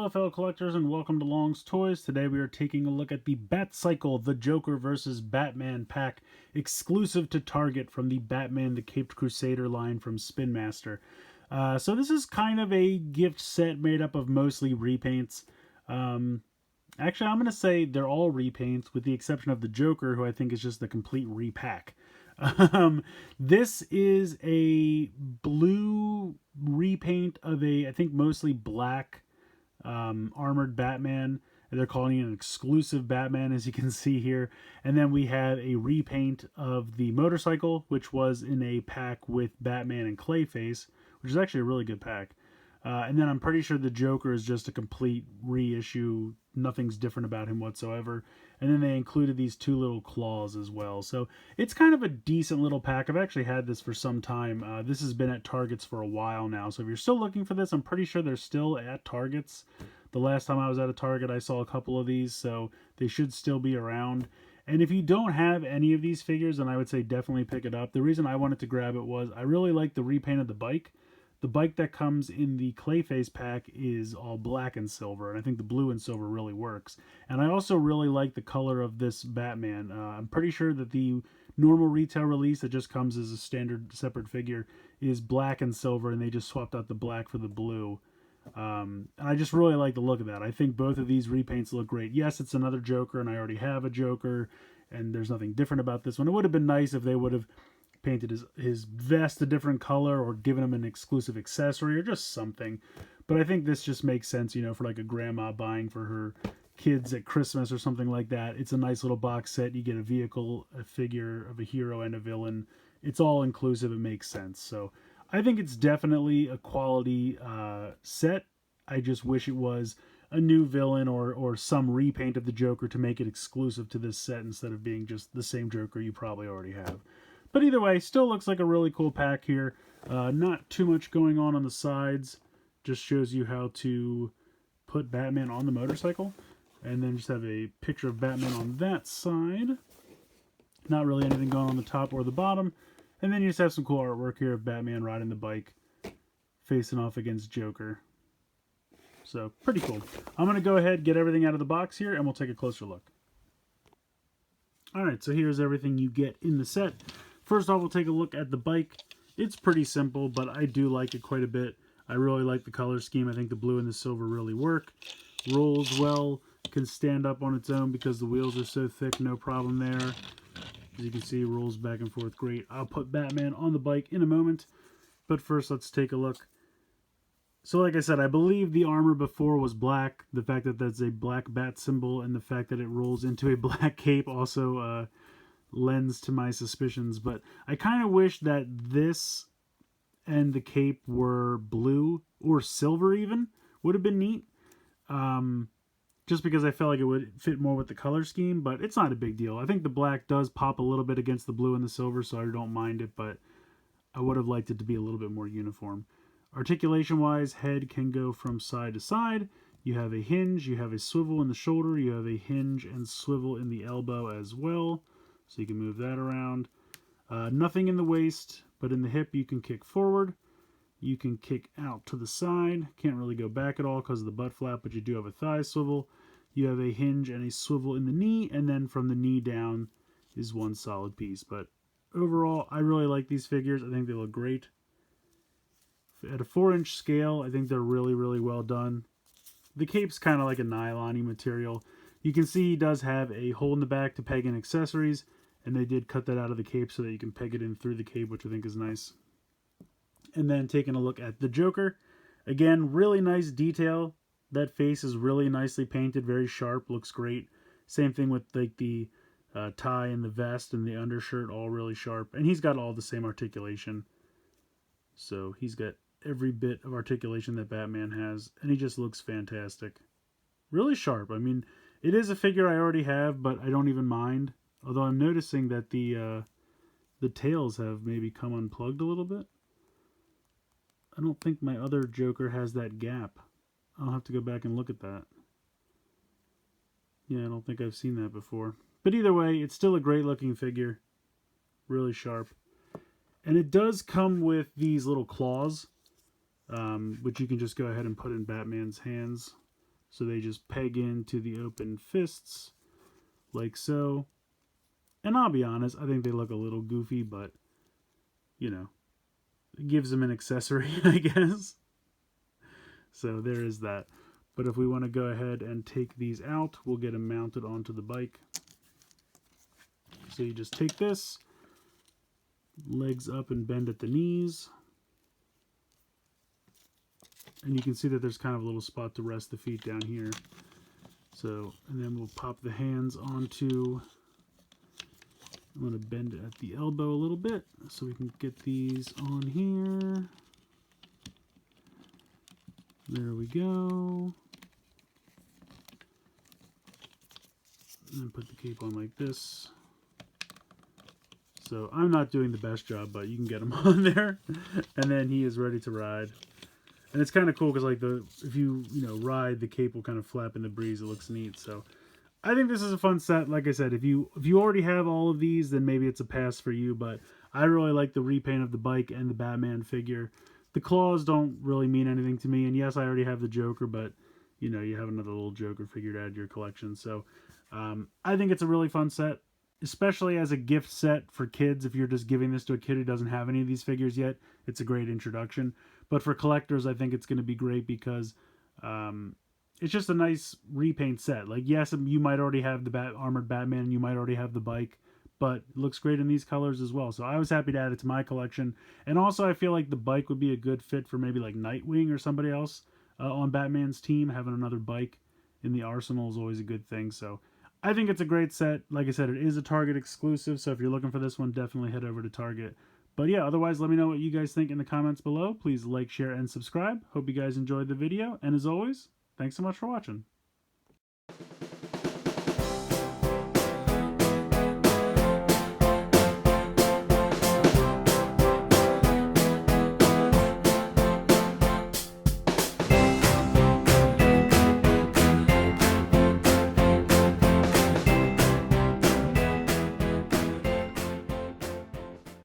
Hello fellow collectors and welcome to Long's Toys. Today we are taking a look at the Batcycle, the Joker vs. Batman pack, exclusive to Target from the Batman the Caped Crusader line from Spin Master. So this is kind of a gift set made up of mostly repaints. Actually, I'm going to say they're all repaints with the exception of the Joker, who I think is just a complete repack. This is a blue repaint of I think mostly black armored Batman. And they're calling it an exclusive Batman, as you can see here. And then we have a repaint of the motorcycle, which was in a pack with Batman and Clayface, which is actually a really good pack. And then I'm pretty sure the Joker is just a complete reissue. Nothing's different about him whatsoever. And then they included these two little claws as well. So it's kind of a decent little pack. I've actually had this for some time. This has been at Targets for a while now. So if you're still looking for this, I'm pretty sure they're still at Targets. The last time I was at a Target, I saw a couple of these. So they should still be around. And if you don't have any of these figures, then I would say definitely pick it up. The reason I wanted to grab it was I really like the repaint of the bike. The bike that comes in the Clayface pack is all black and silver, and I think the blue and silver really works. And I also really like the color of this Batman. I'm pretty sure that the normal retail release that just comes as a standard separate figure is black and silver, and they just swapped out the black for the blue. And I just really like the look of that. I think both of these repaints look great. Yes, it's another Joker, and I already have a Joker, and there's nothing different about this one. It would have been nice if they would have painted his vest a different color or given him an exclusive accessory or just something. But I think this just makes sense, you know, for like a grandma buying for her kids at Christmas or something like that. It's a nice little box set. You get a vehicle, a figure of a hero, and a villain. It's all inclusive. It makes sense. So I think it's definitely a quality set. I just wish it was a new villain or some repaint of the Joker to make it exclusive to this set instead of being just the same Joker you probably already have. But either way, still looks like a really cool pack here. Not too much going on the sides. Just shows you how to put Batman on the motorcycle. And then just have a picture of Batman on that side. Not really anything going on the top or the bottom. And then you just have some cool artwork here of Batman riding the bike, facing off against Joker. So, pretty cool. I'm going to go ahead and get everything out of the box here, and we'll take a closer look. Alright, so here's everything you get in the set. First off, we'll take a look at the bike. It's pretty simple, but I do like it quite a bit. I really like the color scheme. I think the blue and the silver really work. Rolls well, can stand up on its own because the wheels are so thick, no problem there. As you can see, rolls back and forth great. I'll put Batman on the bike in a moment, but first let's take a look. So like I said, I believe the armor before was black. The fact that that's a black bat symbol and the fact that it rolls into a black cape also lends to my suspicions, but I kind of wish that this and the cape were blue or silver even. Would have been neat. Just because I felt like it would fit more with the color scheme, but it's not a big deal. I think the black does pop a little bit against the blue and the silver, so I don't mind it, but I would have liked it to be a little bit more uniform. Articulation-wise, head can go from side to side. You have a hinge, you have a swivel in the shoulder, you have a hinge and swivel in the elbow as well. So you can move that around. Nothing in the waist, but in the hip you can kick forward. You can kick out to the side. Can't really go back at all because of the butt flap, but you do have a thigh swivel. You have a hinge and a swivel in the knee, and then from the knee down is one solid piece. But overall, I really like these figures. I think they look great. At a 4-inch scale, I think they're really, really well done. The cape's kind of like a nylon-y material. You can see he does have a hole in the back to peg in accessories, and they did cut that out of the cape so that you can peg it in through the cape, which I think is nice. And then taking a look at the Joker. Again, really nice detail. That face is really nicely painted, very sharp, looks great. Same thing with like the tie and the vest and the undershirt, all really sharp. And he's got all the same articulation. So he's got every bit of articulation that Batman has, and he just looks fantastic. Really sharp. I mean, it is a figure I already have, but I don't even mind. Although I'm noticing that the tails have maybe come unplugged a little bit. I don't think my other Joker has that gap. I'll have to go back and look at that. Yeah, I don't think I've seen that before. But either way, it's still a great looking figure. Really sharp. And it does come with these little claws, which you can just go ahead and put in Batman's hands. So they just peg into the open fists like so. And I'll be honest, I think they look a little goofy, but, you know, it gives them an accessory, I guess. So there is that. But if we want to go ahead and take these out, we'll get them mounted onto the bike. So you just take this, legs up and bend at the knees. And you can see that there's kind of a little spot to rest the feet down here. So, and then we'll pop the hands onto, I'm going to bend it at the elbow a little bit so we can get these on here. There we go. And put the cape on like this. So I'm not doing the best job, but you can get him on there. And then he is ready to ride. And it's kind of cool because, like, if you ride, the cape will kind of flap in the breeze. It looks neat. So I think this is a fun set. Like I said, if you already have all of these, then maybe it's a pass for you. But I really like the repaint of the bike and the Batman figure. The claws don't really mean anything to me. And yes, I already have the Joker, but you have another little Joker figure to add to your collection. So I think it's a really fun set, especially as a gift set for kids. If you're just giving this to a kid who doesn't have any of these figures yet, it's a great introduction. But for collectors, I think it's going to be great because it's just a nice repaint set. Like, yes, you might already have the armored Batman, and you might already have the bike, but it looks great in these colors as well. So I was happy to add it to my collection. And also, I feel like the bike would be a good fit for maybe like Nightwing or somebody else on Batman's team. Having another bike in the arsenal is always a good thing. So I think it's a great set. Like I said, it is a Target exclusive, so if you're looking for this one, definitely head over to Target. But yeah, otherwise, let me know what you guys think in the comments below. Please like, share, and subscribe. Hope you guys enjoyed the video. And as always, thanks so much for watching.